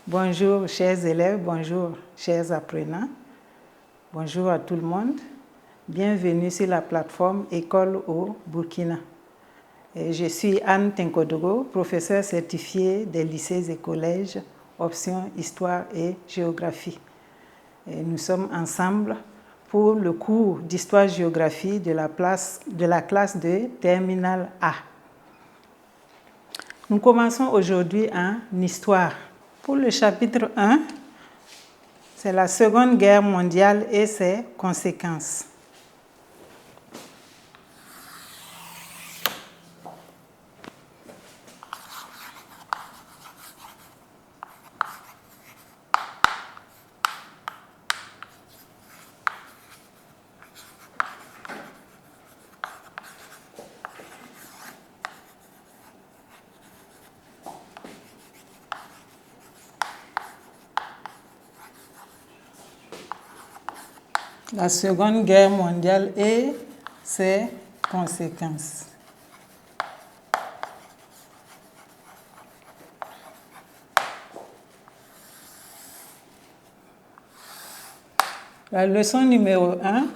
Bonjour chers élèves, bonjour chers apprenants, bonjour à tout le monde. Bienvenue sur la plateforme École au Burkina. Je suis Anne Tenkodogo, professeure certifiée des lycées et collèges, option Histoire et Géographie. Nous sommes ensemble pour le cours d'Histoire-Géographie de la classe de Terminale A. Nous commençons aujourd'hui en Histoire. Pour le chapitre 1, c'est la Seconde Guerre mondiale et ses conséquences. La Seconde Guerre mondiale et ses conséquences. La leçon numéro 1.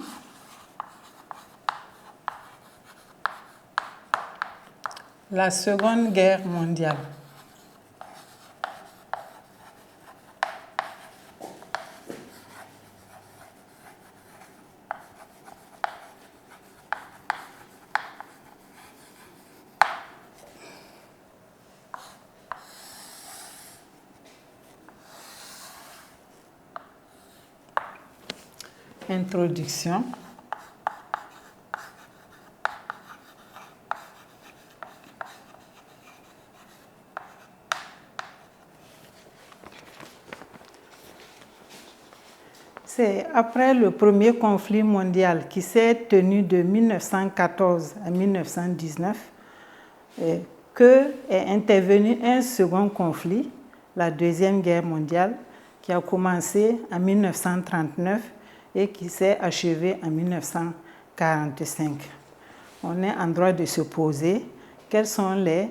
La Seconde Guerre mondiale. Introduction. C'est après le premier conflit mondial qui s'est tenu de 1914 à 1919 que est intervenu un second conflit, la Deuxième Guerre mondiale, qui a commencé en 1939 et qui s'est achevé en 1945. On est en droit de se poser quelles sont les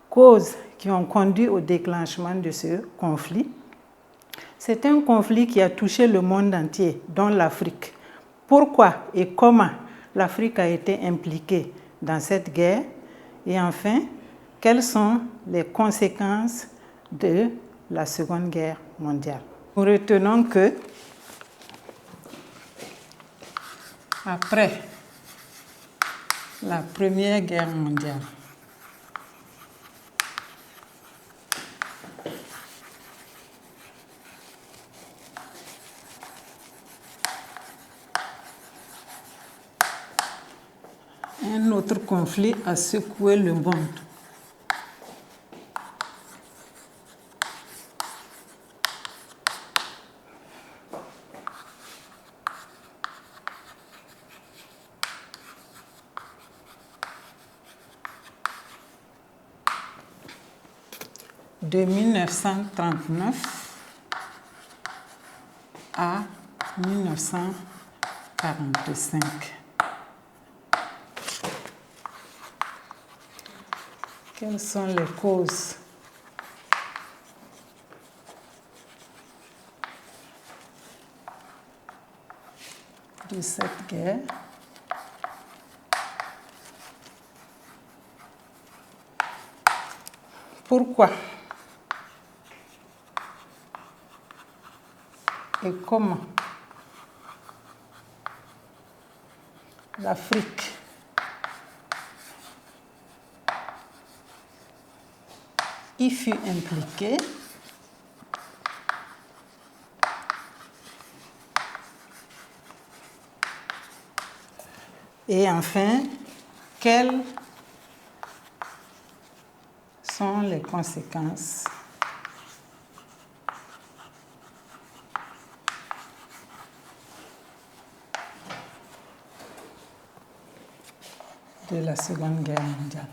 causes qui ont conduit au déclenchement de ce conflit. C'est un conflit qui a touché le monde entier, dont l'Afrique. Pourquoi et comment l'Afrique a été impliquée dans cette guerre? Et enfin, quelles sont les conséquences de la Seconde Guerre mondiale? Nous retenons que après la Première Guerre mondiale, un autre conflit a secoué le monde. De 1939 à 1945. Quelles sont les causes? De cette guerre? Pourquoi? Et comment l'Afrique y fut impliquée et enfin, quelles sont les conséquences de la Seconde Guerre mondiale?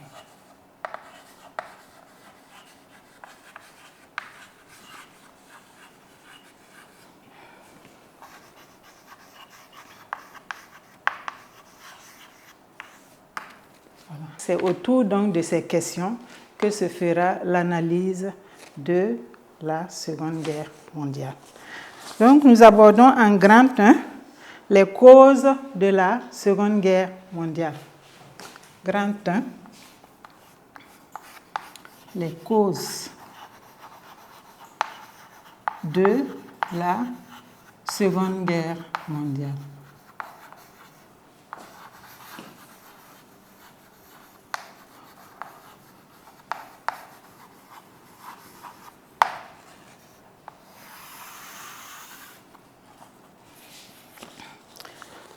C'est autour donc de ces questions que se fera l'analyse de la Seconde Guerre mondiale. Donc, nous abordons en grand 1 les causes de la Seconde Guerre mondiale. Grand 1, les causes de la Seconde Guerre mondiale.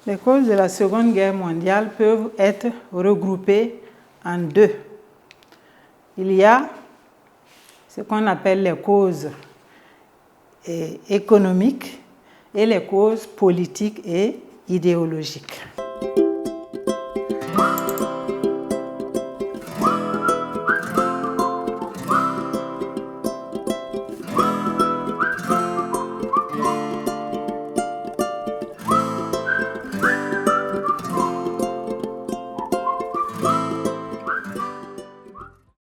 Les causes de la Seconde Guerre mondiale peuvent être regroupées en deux. Il y a ce qu'on appelle les causes économiques et les causes politiques et idéologiques.